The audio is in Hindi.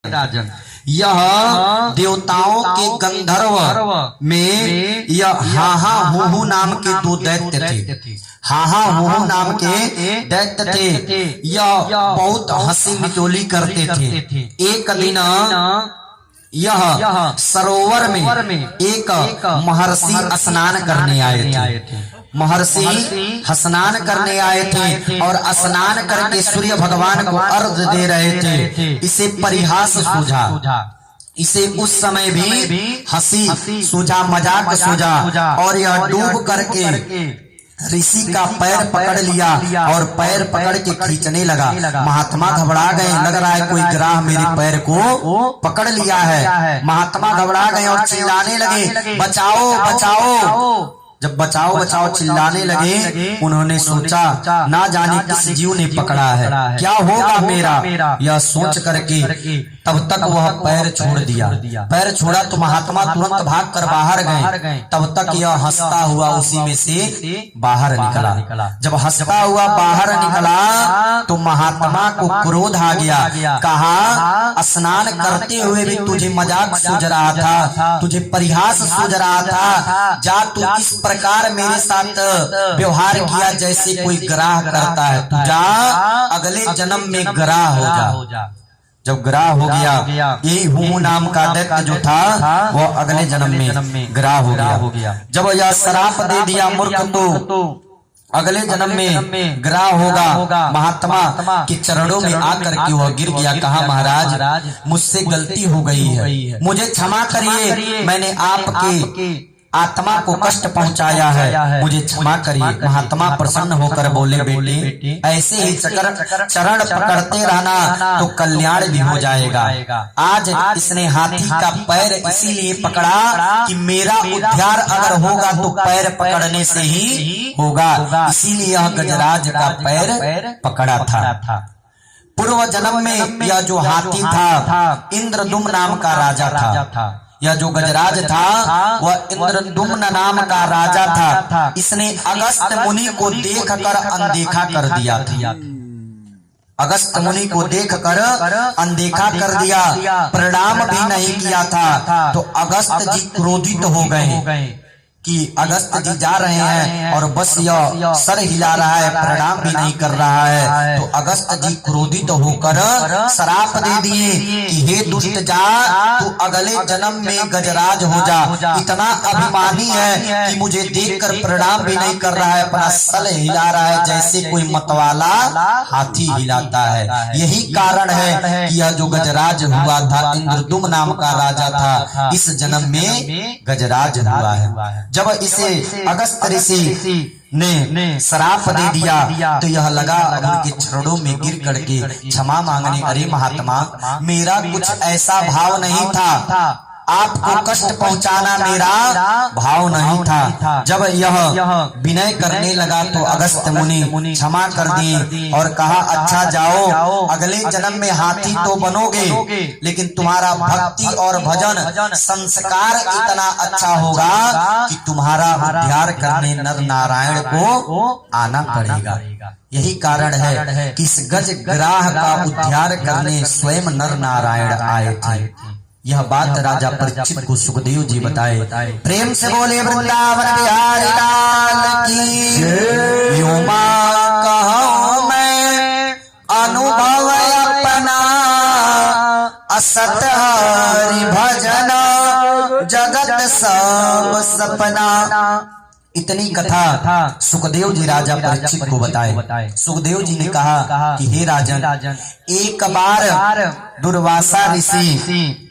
राजन, यह देवताओं के गंधर्व में यह हाहा हूहू नाम के दो दैत्य थे। हाहा हूहू नाम के दैत्य थे। यह बहुत हंसी मिचोली करते थे। एक दिन यह सरोवर में एक महर्षि स्नान करने आए थे। महर्षि स्नान करने आए थे और स्नान करके सूर्य भगवान को अर्घ्य दे रहे थे। इसे परिहास सूझा, इसे उस समय भी हंसी सूझा, मजाक सूझा और यह डूब करके ऋषि का पैर पकड़ लिया और पैर पकड़ के खींचने लगा। महात्मा घबरा गए, लग रहा है कोई ग्राह मेरे पैर को पकड़ लिया है। महात्मा घबरा गए और चिल्लाने लगे, बचाओ बचाओ। जब बचाओ बचाओ चिल्लाने लगे, उन्होंने सोचा ना जाने किस जीव ने पकड़ा है, क्या होगा मेरा। यह सोच करके तब तक वह पैर छोड़ दिया। पैर छोड़ा तो महात्मा तुरंत भाग कर बाहर गए। तब तक यह हंसता हुआ उसी में से बाहर निकला। जब हंसता हुआ बाहर निकला तो महात्मा को क्रोध आ गया। कहा, स्नान करते हुए भी तुझे मजाक सूझ रहा था, तुझे परिहास सूझ रहा था। जा तू इस प्रकार मेरे साथ व्यवहार किया जैसे कोई ग्राह करता है, तू जा अगले जन्म में ग्राह हो जा। जब ग्राह हो गया, यही हूहू नाम का दैत्य जो था वो अगले जन्म में ग्राह हो गया। जब यह श्राप दे दिया मूर्ख तो अगले जन्म में ग्राह होगा। महात्मा के चरणों में आकर के वह गिर गया। कहा, महाराज मुझसे गलती हो गई है, मुझे क्षमा करिए, मैंने आपके आत्मा को कष्ट पहुंचाया है, मुझे क्षमा करिए। महात्मा प्रसन्न होकर बोले, बेटे ऐसे ही चरण पकड़ते रहना तो कल्याण भी हो जाएगा। आज इसने हाथी का पैर इसीलिए पकड़ा कि मेरा उद्धार अगर होगा तो पैर पकड़ने से ही होगा, इसीलिए यह गजराज का पैर पकड़ा था। पूर्व जन्म में यह जो हाथी था इंद्रदुम्न नाम का राजा था। यह जो गजराज था वह इंद्रदुम्न नाम का राजा था। इसने अगस्त मुनि को देखकर अनदेखा कर दिया था। अगस्त मुनि को देखकर अनदेखा कर दिया, प्रणाम भी नहीं किया था। तो अगस्त जी क्रोधित हो गए कि अगस्त जी जा रहे हैं और बस यह सर हिला रहा है, प्रणाम भी नहीं कर रहा है। तो अगस्त जी क्रोधित होकर श्राप दे दिए कि हे दुष्ट, जा तू अगले जन्म में गजराज हो जा। इतना अभिमानी है कि मुझे देखकर प्रणाम भी नहीं कर रहा है, अपना सर हिला रहा है जैसे कोई मतवाला हाथी हिलाता है। यही कारण है कि यह जो गजराज हुआ था इंद्रदुम्न नाम का राजा था, इस जन्म में गजराज हुआ है। जब इसे अगस्त ऋषि ने श्राप दे दिया तो यह लगा उनके चरणों में गिर करके क्षमा मांगने, अरे महात्मा मेरा कुछ ऐसा भाव नहीं था, आपको कष्ट पहुंचाना मेरा भाव नहीं था। जब यह विनय करने लगा तो अगस्त मुनि क्षमा कर दिए और कहा, अच्छा जाओ, अगले जन्म में हाथी तो बनोगे लेकिन तुम्हारा भक्ति और भजन संस्कार इतना अच्छा होगा कि तुम्हारा उद्धार करने नर नारायण को आना पड़ेगा। यही कारण है कि इस गज ग्राह का उद्धार करने स्वयं नर नारायण आए थे। यह बात राजा परीक्षित को सुखदेव जी बताए। प्रेम से बोले वृंदावन बिहारी लाल की। यूं मां कहूं मैं अनुभव अपना, असत हरि भजन जगत सब सपना। इतनी कथा सुखदेव जी राजा परीक्षित को बताए। सुखदेव जी ने कहा कि हे राजन, एक बार दुर्वासा ऋषि